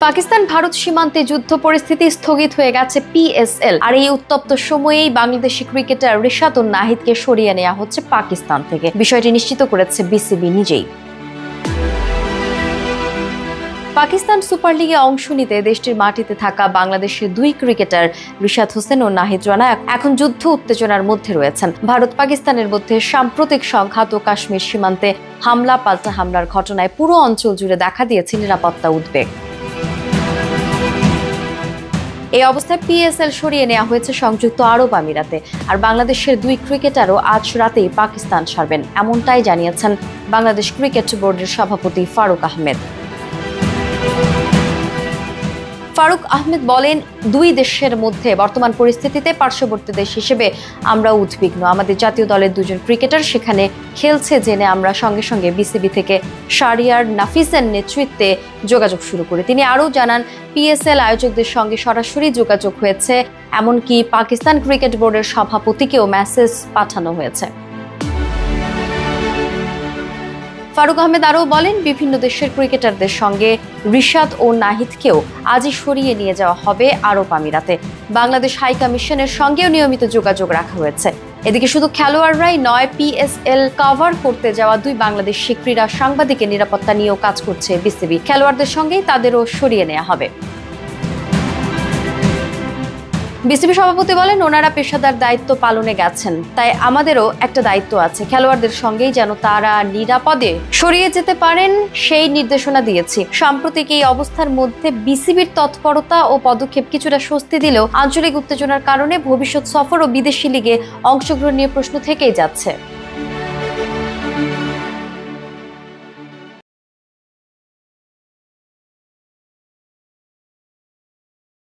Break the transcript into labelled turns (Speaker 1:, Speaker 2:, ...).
Speaker 1: পাকিস্তান ভারত সীমান্তে যুদ্ধ পরিস্থিতি স্থগিত হয়ে গেছে পিএসএল। আর এই উত্তপ্ত সময়েই বাংলাদেশি ক্রিকেটার রিশাদ ও নাহিদকে সরিয়ে নেওয়া হচ্ছে পাকিস্তান থেকে। বিষয়টি নিশ্চিত করেছে বিসিবি নিজেই। পাকিস্তান সুপার লিগে অংশ নিতে দেশটির মাটিতে থাকা বাংলাদেশের দুই ক্রিকেটার রিশাদ হোসেন ও নাহিদ রানা এখন যুদ্ধ উত্তেজনার মধ্যে রয়েছেন। ভারত পাকিস্তানের মধ্যে সাম্প্রতিক সংঘাত ও কাশ্মীর সীমান্তে হামলা পাল্টা হামলার ঘটনায় পুরো অঞ্চল জুড়ে দেখা দিয়েছে নিরাপত্তা উদ্বেগ। এই অবস্থায় পিএসএল সরিয়ে নেওয়া হয়েছে সংযুক্ত আরব আমিরাতে। আর বাংলাদেশের দুই ক্রিকেটারও আজ রাতেই পাকিস্তান ছাড়বেন, এমনটাই জানিয়েছেন বাংলাদেশ ক্রিকেট বোর্ডের সভাপতি ফারুক আহমেদ। ফারুক আহমেদ বলেন, দুই দেশের মধ্যে বর্তমান পরিস্থিতিতে পার্শ্ববর্তী দেশ হিসেবে আমরা উদ্বিগ্ন। আমাদের জাতীয় দলের দুজন ক্রিকেটার সেখানে খেলছে জেনে আমরা সঙ্গে সঙ্গে বিসিবি থেকে শাহরিয়ার নাফিসের নেতৃত্বে যোগাযোগ শুরু করি। তিনি আরও জানান, পিএসএল আয়োজকদের সঙ্গে সরাসরি যোগাযোগ হয়েছে, এমনকি পাকিস্তান ক্রিকেট বোর্ডের সভাপতিকেও মেসেজ পাঠানো হয়েছে। ফারুক আহমেদ আরও বলেন, বিভিন্ন দেশের ক্রিকেটারদের সঙ্গে রিশাদ ও নাহিদকেও আজই সরিয়ে নিয়ে যাওয়া হবে আরব আমিরাতে। বাংলাদেশ হাই কমিশনের সঙ্গেও নিয়মিত যোগাযোগ রাখা হয়েছে। এদিকে শুধু খেলোয়াড়রাই নয়, পিএসএল কভার করতে যাওয়া দুই বাংলাদেশি ক্রীড়া সাংবাদিকের নিরাপত্তা নিয়েও কাজ করছে বিসিবি। খেলোয়াড়দের সঙ্গেই তাদেরও সরিয়ে নেওয়া হবে। বিসিবি সভাপতি বলেন, ওনারা পেশাদার দায়িত্ব পালনে গেছেন, তাই আমাদেরও একটা দায়িত্ব আছে। খেলোয়াড়দের সঙ্গেই যেন তারা নিরাপদে সরিয়ে যেতে পারেন সেই নির্দেশনা দিয়েছি। সাম্প্রতিক এই অবস্থার মধ্যে বিসিবির তৎপরতা ও পদক্ষেপ কিছুটা স্বস্তি দিলেও আঞ্চলিক উত্তেজনার কারণে ভবিষ্যৎ সফর ও বিদেশি লিগে অংশগ্রহণ নিয়ে প্রশ্ন থেকেই যাচ্ছে।